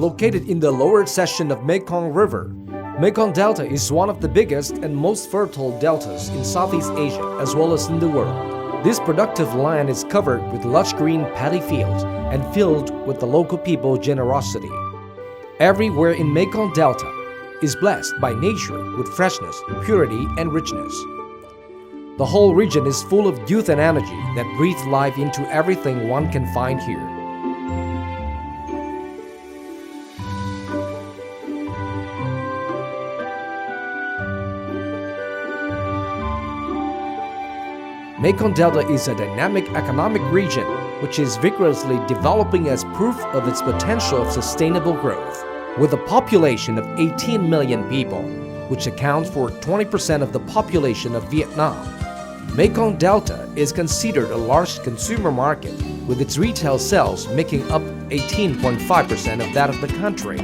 located in the lower section of Mekong River. Mekong Delta is one of the biggest and most fertile deltas in Southeast Asia as well as in the world. This productive land is covered with lush green paddy fields and filled with the local people's generosity. Everywhere in Mekong Delta is blessed by nature with freshness, purity, and richness. The whole region is full of youth and energy that breathe life into everything one can find here. Mekong Delta is a dynamic economic region which is vigorously developing as proof of its potential of sustainable growth. With a population of 18 million people, which accounts for 20% of the population of Vietnam, Mekong Delta is considered a large consumer market, with its retail sales making up 18.5% of that of the country.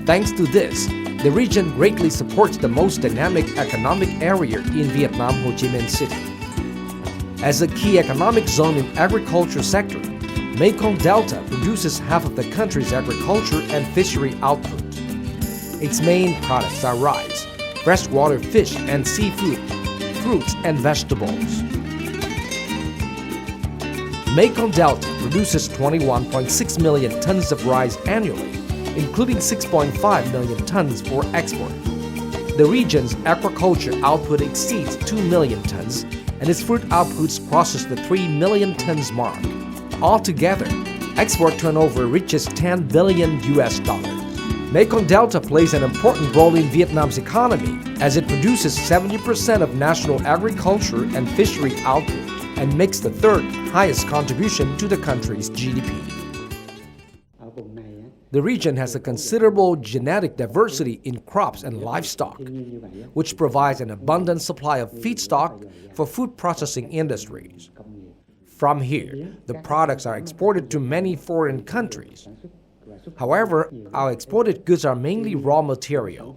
Thanks to this, the region greatly supports the most dynamic economic area in Vietnam, Ho Chi Minh City. As a key economic zone in agriculture sector, Mekong Delta produces half of the country's agriculture and fishery output. Its main products are rice, freshwater fish and seafood, fruits and vegetables. Mekong Delta produces 21.6 million tons of rice annually, including 6.5 million tons for export. The region's aquaculture output exceeds 2 million tons, and its fruit outputs crosses the 3 million tons mark. Altogether, export turnover reaches $10 billion. Mekong Delta plays an important role in Vietnam's economy as it produces 70% of national agriculture and fishery output and makes the third highest contribution to the country's GDP. The region has a considerable genetic diversity in crops and livestock, which provides an abundant supply of feedstock for food processing industries. From here, the products are exported to many foreign countries. However, our exported goods are mainly raw material.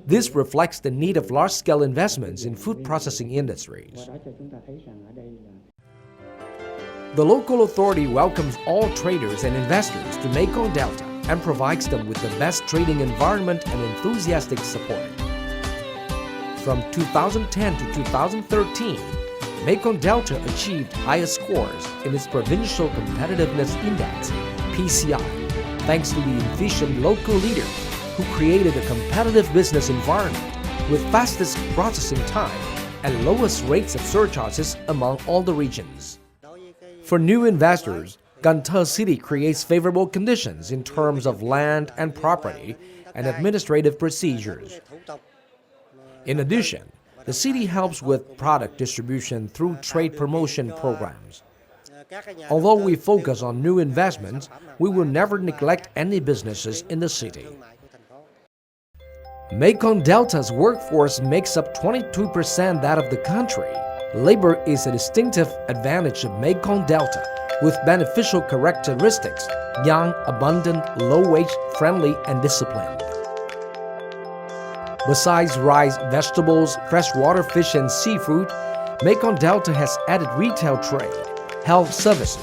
This reflects the need of large-scale investments in food processing industries. The local authority welcomes all traders and investors to Mekong Delta and provides them with the best trading environment and enthusiastic support. From 2010 to 2013, Mekong Delta achieved highest scores in its Provincial Competitiveness Index, PCI, thanks to the efficient local leaders who created a competitive business environment with fastest processing time and lowest rates of surcharges among all the regions. For new investors, Cần Thơ City creates favorable conditions in terms of land and property and administrative procedures. In addition, the city helps with product distribution through trade promotion programs. Although we focus on new investments, we will never neglect any businesses in the city. Mekong Delta's workforce makes up 22% that of the country. Labor is a distinctive advantage of Mekong Delta, with beneficial characteristics: young, abundant, low-wage, friendly, and disciplined. Besides rice, vegetables, freshwater fish, and seafood, Mekong Delta has added retail trade, health services,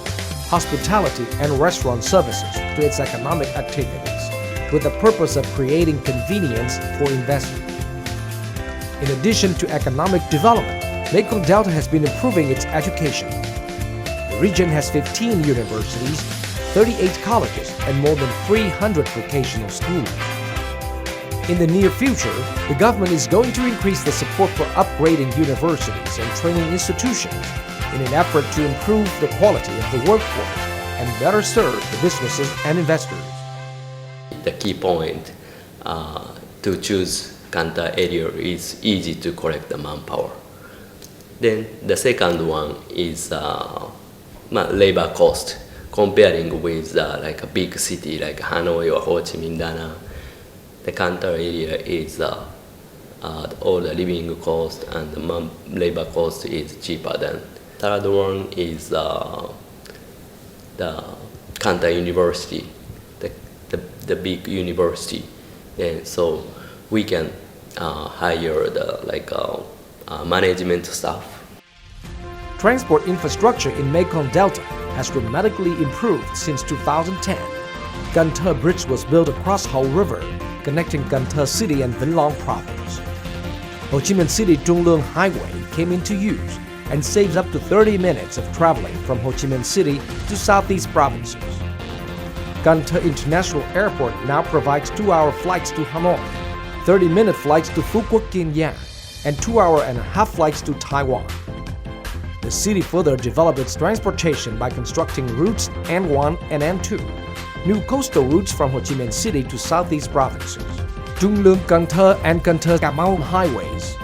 hospitality, and restaurant services to its economic activities, with the purpose of creating convenience for investment. In addition to economic development, Mekong Delta has been improving its education. The region has 15 universities, 38 colleges, and more than 300 vocational schools. In the near future, the government is going to increase the support for upgrading universities and training institutions in an effort to improve the quality of the workforce and better serve the businesses and investors. The key point to choose Cần Thơ area is easy to collect the manpower. Then the second one is labor cost. Comparing with like a big city like Hanoi or Ho Chi Minh, Da Nang, the Cần Thơ area is all the living cost and the labor cost is cheaper than. Third one is the Cần Thơ University, the big university, and so we can hire the management staff. Transport infrastructure in Mekong Delta has dramatically improved since 2010. Cần Thơ Bridge was built across Hậu River, connecting Cần Thơ City and Vĩnh Long Province. Ho Chi Minh City Trung Lương Highway came into use and saves up to 30 minutes of traveling from Ho Chi Minh City to southeast provinces. Cần Thơ International Airport now provides 2-hour flights to Hanoi, 30-minute flights to Phu Quoc, Kenya, and 2-hour-and-a-half flights to Taiwan. The city further developed its transportation by constructing routes N1 and N2, new coastal routes from Ho Chi Minh City to southeast provinces, Trung Lương Cần Thơ and Cần Thơ Cà Mau highways.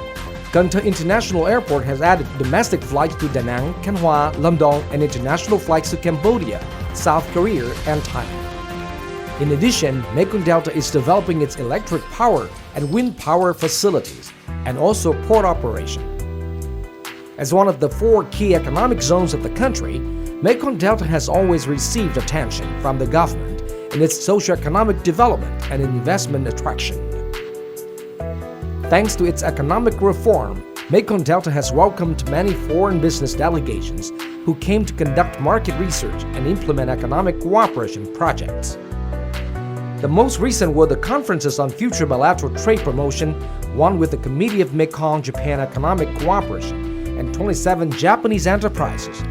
Cần Thơ International Airport has added domestic flights to Da Nang, Can Hoa, Lâm Đồng, and international flights to Cambodia, South Korea, and Thailand. In addition, Mekong Delta is developing its electric power and wind power facilities, and also port operation. As one of the 4 key economic zones of the country, Mekong Delta has always received attention from the government in its socio-economic development and investment attraction. Thanks to its economic reform, Mekong Delta has welcomed many foreign business delegations who came to conduct market research and implement economic cooperation projects. The most recent were the conferences on future bilateral trade promotion, one with the Committee of Mekong-Japan Economic Cooperation and 27 Japanese enterprises,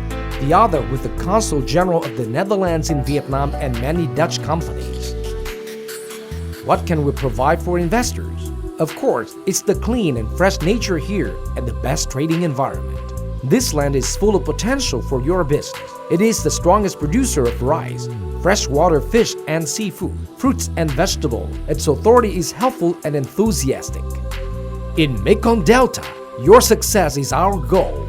the other with the Consul General of the Netherlands in Vietnam and many Dutch companies. What can we provide for investors? Of course, it's the clean and fresh nature here and the best trading environment. This land is full of potential for your business. It is the strongest producer of rice, freshwater fish and seafood, fruits and vegetables. Its authority is helpful and enthusiastic. In Mekong Delta, your success is our goal.